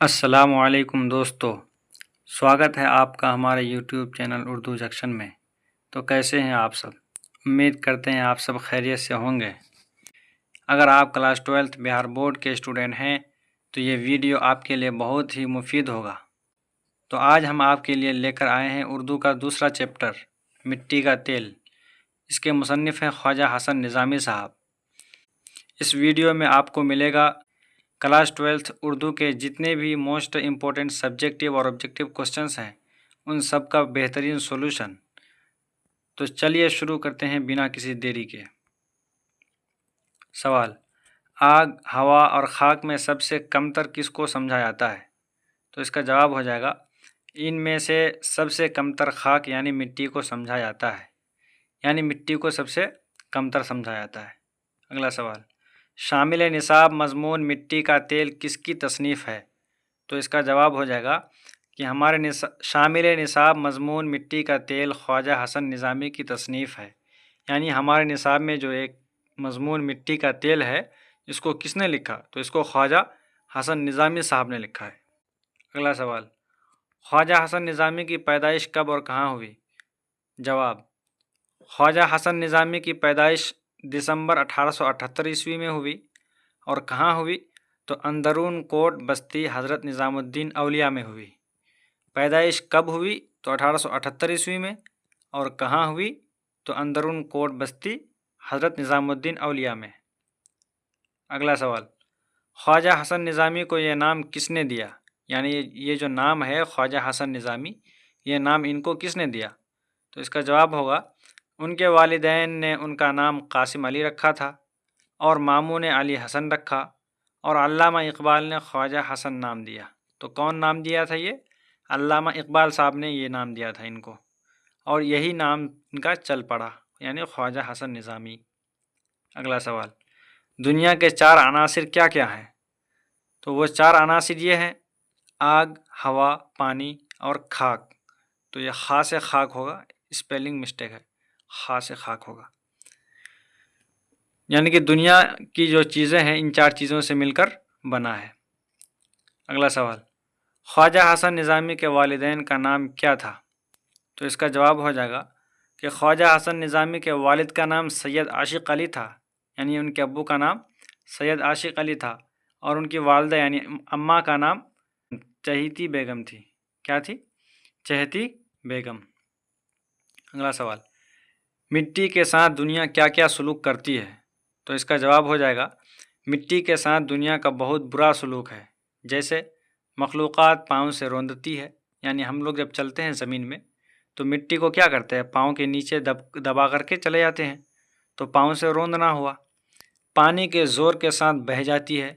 السلام علیکم دوستو، سواگت ہے آپ کا ہمارے یوٹیوب چینل اردو جنکشن میں۔ تو کیسے ہیں آپ سب؟ امید کرتے ہیں آپ سب خیریت سے ہوں گے۔ اگر آپ کلاس 12 بہار بورڈ کے اسٹوڈنٹ ہیں تو یہ ویڈیو آپ کے لیے بہت ہی مفید ہوگا۔ تو آج ہم آپ کے لیے لے کر آئے ہیں اردو کا دوسرا چیپٹر مٹی کا تیل۔ اس کے مصنف ہیں خواجہ حسن نظامی صاحب۔ اس ویڈیو میں آپ کو ملے گا کلاس 12 اردو کے جتنے بھی موسٹ امپورٹنٹ سبجیکٹیو اور آبجیکٹیو کوسچنس ہیں ان سب کا بہترین سولوشن۔ تو چلیے شروع کرتے ہیں بنا کسی دیری کے۔ سوال: آگ، ہوا اور خاک میں سب سے کمتر کس کو سمجھا جاتا ہے؟ تو اس کا جواب ہو جائے گا ان میں سے سب سے کمتر خاک یعنی مٹی کو سمجھا جاتا ہے، یعنی مٹی کو سب سے کمتر سمجھا جاتا ہے۔ اگلا سوال: شامل نصاب مضمون مٹی کا تیل کس کی تصنیف ہے؟ تو اس کا جواب ہو جائے گا کہ ہمارے شامل نصاب مضمون مٹی کا تیل خواجہ حسن نظامی کی تصنیف ہے، یعنی ہمارے نصاب میں جو ایک مضمون مٹی کا تیل ہے اس کو کس نے لکھا؟ تو اس کو خواجہ حسن نظامی صاحب نے لکھا ہے۔ اگلا سوال: خواجہ حسن نظامی کی پیدائش کب اور کہاں ہوئی؟ جواب: خواجہ حسن نظامی کی پیدائش دسمبر 1878 عیسوی میں ہوئی۔ اور کہاں ہوئی؟ تو اندرون کوٹ بستی حضرت نظام الدین اولیاء میں ہوئی۔ پیدائش کب ہوئی؟ تو 1878 عیسوی میں۔ اور کہاں ہوئی؟ تو اندرون کوٹ بستی حضرت نظام الدین اولیاء میں۔ اگلا سوال: خواجہ حسن نظامی کو یہ نام کس نے دیا؟ یعنی یہ جو نام ہے خواجہ حسن نظامی، یہ نام ان کو کس نے دیا؟ تو اس کا جواب ہوگا ان کے والدین نے ان کا نام قاسم علی رکھا تھا اور ماموں نے علی حسن رکھا، اور علامہ اقبال نے خواجہ حسن نام دیا۔ تو کون نام دیا تھا؟ یہ علامہ اقبال صاحب نے یہ نام دیا تھا ان کو، اور یہی نام ان کا چل پڑا، یعنی خواجہ حسن نظامی۔ اگلا سوال: دنیا کے 4 عناصر کیا کیا ہیں؟ تو وہ 4 عناصر یہ ہیں: آگ، ہوا، پانی اور خاک۔ تو یہ خا سے خاک ہوگا، اسپیلنگ مسٹیک ہے، خا سے خاک ہوگا۔ یعنی کہ دنیا کی جو چیزیں ہیں ان 4 چیزوں سے مل کر بنا ہے۔ اگلا سوال: خواجہ حسن نظامی کے والدین کا نام کیا تھا؟ تو اس کا جواب ہو جائے گا کہ خواجہ حسن نظامی کے والد کا نام سید عاشق علی تھا، یعنی ان کے ابو کا نام سید عاشق علی تھا، اور ان کی والدہ یعنی اماں کا نام چہیتی بیگم تھی۔ کیا تھی؟ چہیتی بیگم۔ اگلا سوال: مٹی کے ساتھ دنیا کیا کیا سلوک کرتی ہے؟ تو اس کا جواب ہو جائے گا مٹی کے ساتھ دنیا کا بہت برا سلوک ہے۔ جیسے مخلوقات پاؤں سے روندتی ہے، یعنی ہم لوگ جب چلتے ہیں زمین میں تو مٹی کو کیا کرتے ہیں؟ پاؤں کے نیچے دبا کر کے چلے جاتے ہیں، تو پاؤں سے روندنا ہوا۔ پانی کے زور کے ساتھ بہہ جاتی ہے،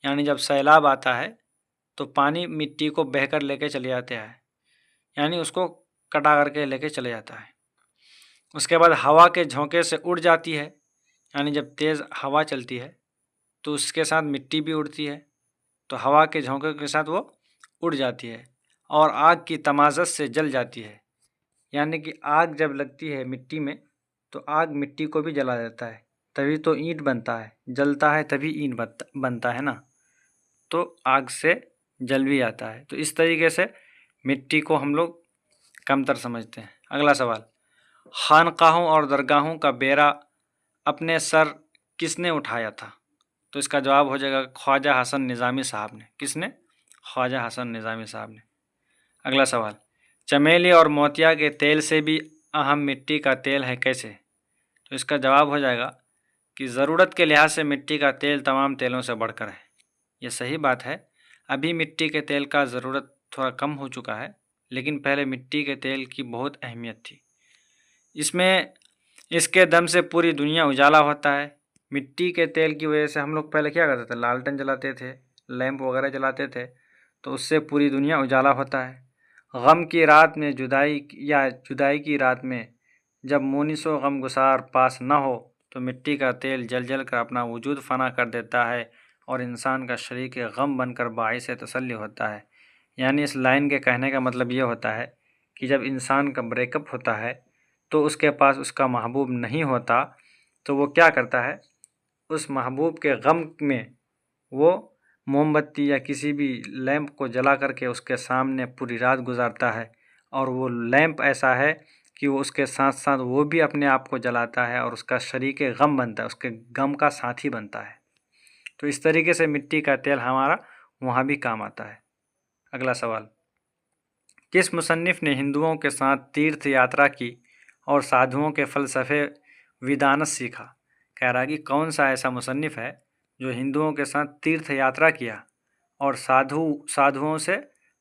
یعنی جب سیلاب آتا ہے تو پانی مٹی کو بہہ کر لے کے چلے جاتے ہیں، یعنی اس کو کٹا کر کے لے کے چلے جاتا ہے۔ اس کے بعد ہوا کے جھونکے سے اڑ جاتی ہے، یعنی جب تیز ہوا چلتی ہے تو اس کے ساتھ مٹی بھی اڑتی ہے، تو ہوا کے جھونکے کے ساتھ وہ اڑ جاتی ہے۔ اور آگ کی تمازت سے جل جاتی ہے، یعنی کہ آگ جب لگتی ہے مٹی میں تو آگ مٹی کو بھی جلا دیتا ہے، تبھی تو اینٹ بنتا ہے، جلتا ہے تبھی اینٹ بنتا ہے نا، تو آگ سے جل بھی جاتا ہے۔ تو اس طریقے سے مٹی کو ہم لوگ کمتر سمجھتے ہیں۔ اگلا سوال: خانقاہوں اور درگاہوں کا بیڑا اپنے سر کس نے اٹھایا تھا؟ تو اس کا جواب ہو جائے گا خواجہ حسن نظامی صاحب نے۔ کس نے؟ خواجہ حسن نظامی صاحب نے۔ اگلا سوال: چمیلی اور موتیا کے تیل سے بھی اہم مٹی کا تیل ہے، کیسے؟ تو اس کا جواب ہو جائے گا کہ ضرورت کے لحاظ سے مٹی کا تیل تمام تیلوں سے بڑھ کر ہے۔ یہ صحیح بات ہے، ابھی مٹی کے تیل کا ضرورت تھوڑا کم ہو چکا ہے، لیکن پہلے مٹی کے تیل کی بہت اہمیت تھی۔ اس کے دم سے پوری دنیا اجالا ہوتا ہے۔ مٹی کے تیل کی وجہ سے ہم لوگ پہلے کیا کرتے تھے؟ لالٹن جلاتے تھے، لیمپ وغیرہ جلاتے تھے، تو اس سے پوری دنیا اجالا ہوتا ہے۔ غم کی رات میں جدائی کی رات میں جب مونس و غم گسار پاس نہ ہو تو مٹی کا تیل جل جل کر اپنا وجود فنا کر دیتا ہے اور انسان کا شریک غم بن کر باعث تسلی ہوتا ہے۔ یعنی اس لائن کے کہنے کا مطلب یہ ہوتا ہے کہ جب انسان کا بریک اپ ہوتا ہے تو اس کے پاس اس کا محبوب نہیں ہوتا تو وہ کیا کرتا ہے؟ اس محبوب کے غم میں وہ موم بتی یا کسی بھی لیمپ کو جلا کر کے اس کے سامنے پوری رات گزارتا ہے، اور وہ لیمپ ایسا ہے کہ وہ اس کے ساتھ ساتھ وہ بھی اپنے آپ کو جلاتا ہے اور اس کا شریک غم بنتا ہے، اس کے غم کا ساتھی بنتا ہے۔ تو اس طریقے سے مٹی کا تیل ہمارا وہاں بھی کام آتا ہے۔ اگلا سوال، کس مصنف نے ہندوؤں کے ساتھ تیرتھ یاترا کی اور سادھوؤں کے فلسفے ویدانس سیکھا؟ کہہ رہا کہ کون سا ایسا مصنف ہے جو ہندوؤں کے ساتھ تیرتھ یاترا کیا اور سادھوؤں سے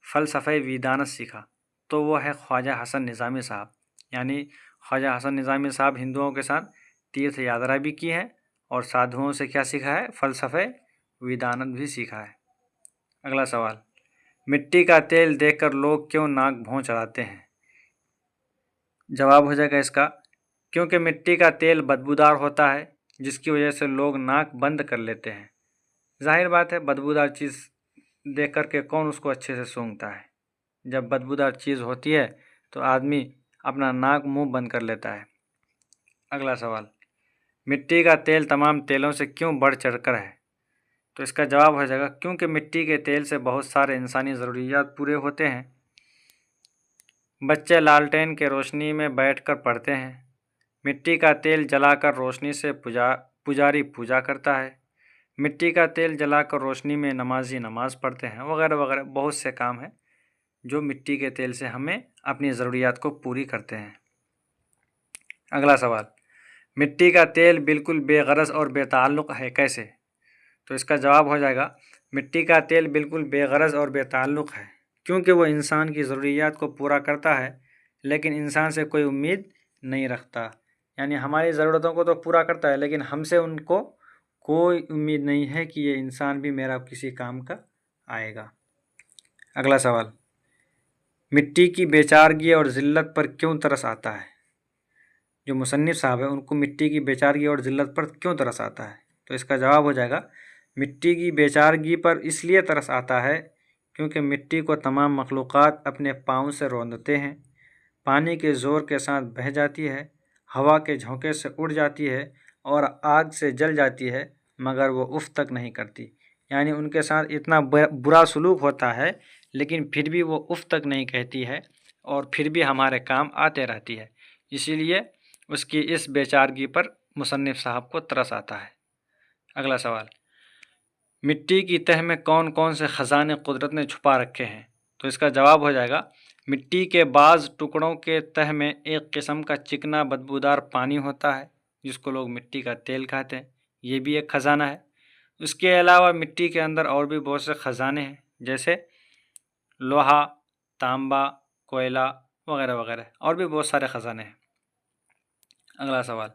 فلسفہ ویدانس سیکھا؟ تو وہ ہے خواجہ حسن نظامی صاحب۔ یعنی خواجہ حسن نظامی صاحب ہندوؤں کے ساتھ تیرتھ یاترا بھی کی ہے اور سادھوؤں سے کیا سیکھا ہے؟ فلسفہ ویدانت بھی سیکھا ہے۔ اگلا سوال، مٹی کا تیل دیکھ کر لوگ کیوں ناک بھون چڑھاتے ہیں؟ جواب ہو جائے گا اس کا، کیونکہ مٹی کا تیل بدبودار ہوتا ہے، جس کی وجہ سے لوگ ناک بند کر لیتے ہیں۔ ظاہر بات ہے، بدبودار چیز دیکھ کر کے کون اس کو اچھے سے سونگھتا ہے؟ جب بدبودار چیز ہوتی ہے تو آدمی اپنا ناک منہ بند کر لیتا ہے۔ اگلا سوال، مٹی کا تیل تمام تیلوں سے کیوں بڑھ چڑھ کر ہے؟ تو اس کا جواب ہو جائے گا، کیونکہ مٹی کے تیل سے بہت سارے انسانی ضروریات پورے ہوتے ہیں۔ بچے لالٹین کے روشنی میں بیٹھ کر پڑھتے ہیں، مٹی کا تیل جلا کر روشنی سے پجاری پوجا کرتا ہے، مٹی کا تیل جلا کر روشنی میں نمازی نماز پڑھتے ہیں، وغیرہ وغیرہ بہت سے کام ہیں جو مٹی کے تیل سے ہمیں اپنی ضروریات کو پوری کرتے ہیں۔ اگلا سوال، مٹی کا تیل بالکل بے غرض اور بے تعلق ہے، کیسے؟ تو اس کا جواب ہو جائے گا، مٹی کا تیل بالکل بے غرض اور بے تعلق ہے کیونکہ وہ انسان کی ضروریات کو پورا کرتا ہے لیکن انسان سے کوئی امید نہیں رکھتا۔ یعنی ہماری ضرورتوں کو تو پورا کرتا ہے لیکن ہم سے ان کو کوئی امید نہیں ہے کہ یہ انسان بھی میرا کسی کام کا آئے گا۔ اگلا سوال، مٹی کی بیچارگی اور ذلت پر کیوں ترس آتا ہے؟ جو مصنف صاحب ہیں ان کو مٹی کی بیچارگی اور ذلت پر کیوں ترس آتا ہے؟ تو اس کا جواب ہو جائے گا، مٹی کی بیچارگی پر اس لیے ترس آتا ہے کیونکہ مٹی کو تمام مخلوقات اپنے پاؤں سے روندتے ہیں، پانی کے زور کے ساتھ بہہ جاتی ہے، ہوا کے جھونکے سے اڑ جاتی ہے اور آگ سے جل جاتی ہے، مگر وہ اف تک نہیں کرتی۔ یعنی ان کے ساتھ اتنا برا سلوک ہوتا ہے لیکن پھر بھی وہ اف تک نہیں کہتی ہے اور پھر بھی ہمارے کام آتے رہتی ہے، اسی لیے اس کی اس بیچارگی پر مصنف صاحب کو ترس آتا ہے۔ اگلا سوال، مٹی کی تہ میں کون کون سے خزانے قدرت نے چھپا رکھے ہیں؟ تو اس کا جواب ہو جائے گا، مٹی کے بعض ٹکڑوں کے تہ میں ایک قسم کا چکنا بدبودار پانی ہوتا ہے جس کو لوگ مٹی کا تیل کہتے ہیں، یہ بھی ایک خزانہ ہے۔ اس کے علاوہ مٹی کے اندر اور بھی بہت سے خزانے ہیں جیسے لوہا، تانبا، کوئلہ وغیرہ وغیرہ، اور بھی بہت سارے خزانے ہیں۔ اگلا سوال،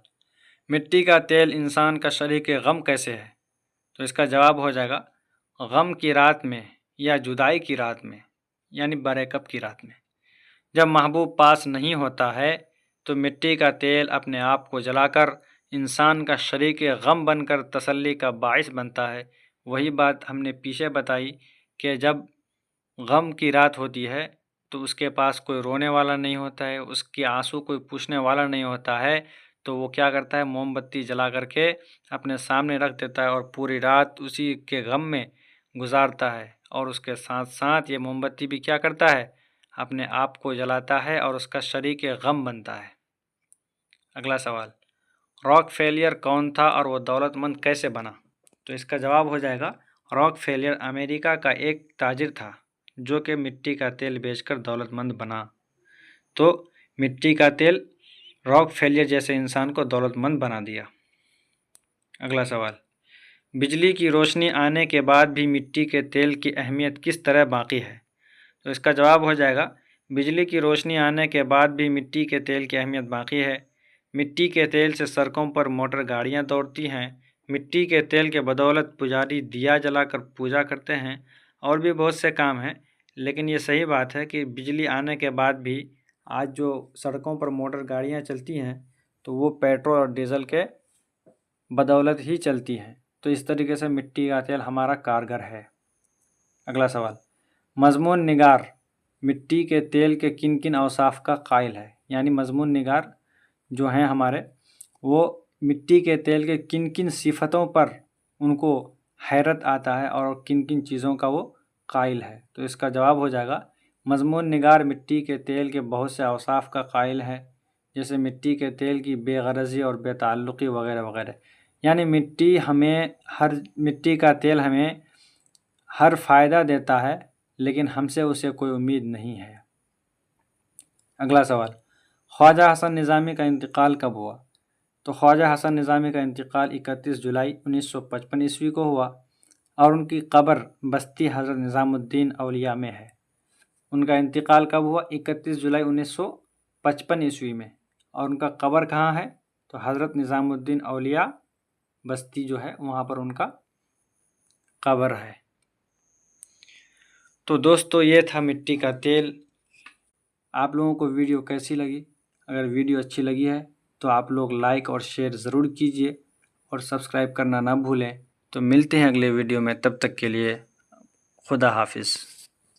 مٹی کا تیل انسان کا شریک غم کیسے ہے؟ تو اس کا جواب ہو جائے گا، غم کی رات میں یا جدائی کی رات میں، یعنی بریک اپ کی رات میں، جب محبوب پاس نہیں ہوتا ہے تو مٹی کا تیل اپنے آپ کو جلا کر انسان کا شریک غم بن کر تسلی کا باعث بنتا ہے۔ وہی بات ہم نے پیچھے بتائی کہ جب غم کی رات ہوتی ہے تو اس کے پاس کوئی رونے والا نہیں ہوتا ہے، اس کی آنسو کوئی پوچھنے والا نہیں ہوتا ہے، تو وہ کیا کرتا ہے، موم بتی جلا کر کے اپنے سامنے رکھ دیتا ہے اور پوری رات اسی کے غم میں گزارتا ہے، اور اس کے ساتھ ساتھ یہ موم بتی بھی کیا کرتا ہے، اپنے آپ کو جلاتا ہے اور اس کا شریک غم بنتا ہے۔ اگلا سوال، راک فیلئر کون تھا اور وہ دولت مند کیسے بنا؟ تو اس کا جواب ہو جائے گا، راک فیلئر امریکہ کا ایک تاجر تھا جو کہ مٹی کا تیل بیچ کر دولت مند بنا۔ تو مٹی کا تیل راک فیلئر جیسے انسان کو دولت مند بنا دیا۔ اگلا سوال، بجلی کی روشنی آنے کے بعد بھی مٹی کے تیل کی اہمیت کس طرح باقی ہے؟ تو اس کا جواب ہو جائے گا، بجلی کی روشنی آنے کے بعد بھی مٹی کے تیل کی اہمیت باقی ہے۔ مٹی کے تیل سے سڑکوں پر موٹر گاڑیاں دوڑتی ہیں، مٹی کے تیل کے بدولت پجاری دیا جلا کر پوجا کرتے ہیں، اور بھی بہت سے کام ہیں۔ لیکن یہ صحیح بات ہے کہ بجلی آنے کے بعد بھی آج جو سڑکوں پر موٹر گاڑیاں چلتی ہیں تو وہ پیٹرول اور ڈیزل کے بدولت ہی چلتی ہیں۔ تو اس طریقے سے مٹی کا تیل ہمارا کارگر ہے۔ اگلا سوال، مضمون نگار مٹی کے تیل کے کن کن اوصاف کا قائل ہے؟ یعنی مضمون نگار جو ہیں ہمارے، وہ مٹی کے تیل کے کن کن صفتوں پر ان کو حیرت آتا ہے اور کن کن چیزوں کا وہ قائل ہے؟ تو اس کا جواب ہو جائے گا مضمون نگار مٹی کے تیل کے بہت سے اوصاف کا قائل ہے، جیسے مٹی کے تیل کی بے غرضی اور بے تعلقی وغیرہ وغیرہ۔ یعنی مٹی کا تیل ہمیں ہر فائدہ دیتا ہے، لیکن ہم سے اسے کوئی امید نہیں ہے۔ اگلا سوال، خواجہ حسن نظامی کا انتقال کب ہوا؟ تو خواجہ حسن نظامی کا انتقال 31 جولائی 1955 عیسوی کو ہوا، اور ان کی قبر بستی حضرت نظام الدین اولیاء میں ہے۔ ان کا انتقال کب ہوا؟ 31 جولائی 1955 عیسوی میں، اور ان کا قبر کہاں ہے؟ تو حضرت نظام الدین اولیاء بستی جو ہے وہاں پر ان کا قبر ہے۔ تو دوستو یہ تھا مٹی کا تیل۔ آپ لوگوں کو ویڈیو کیسی لگی؟ اگر ویڈیو اچھی لگی ہے تو آپ لوگ لائک اور شیئر ضرور کیجئے اور سبسکرائب کرنا نہ بھولیں۔ تو ملتے ہیں اگلے ویڈیو میں، تب تک کے لیے خدا حافظ۔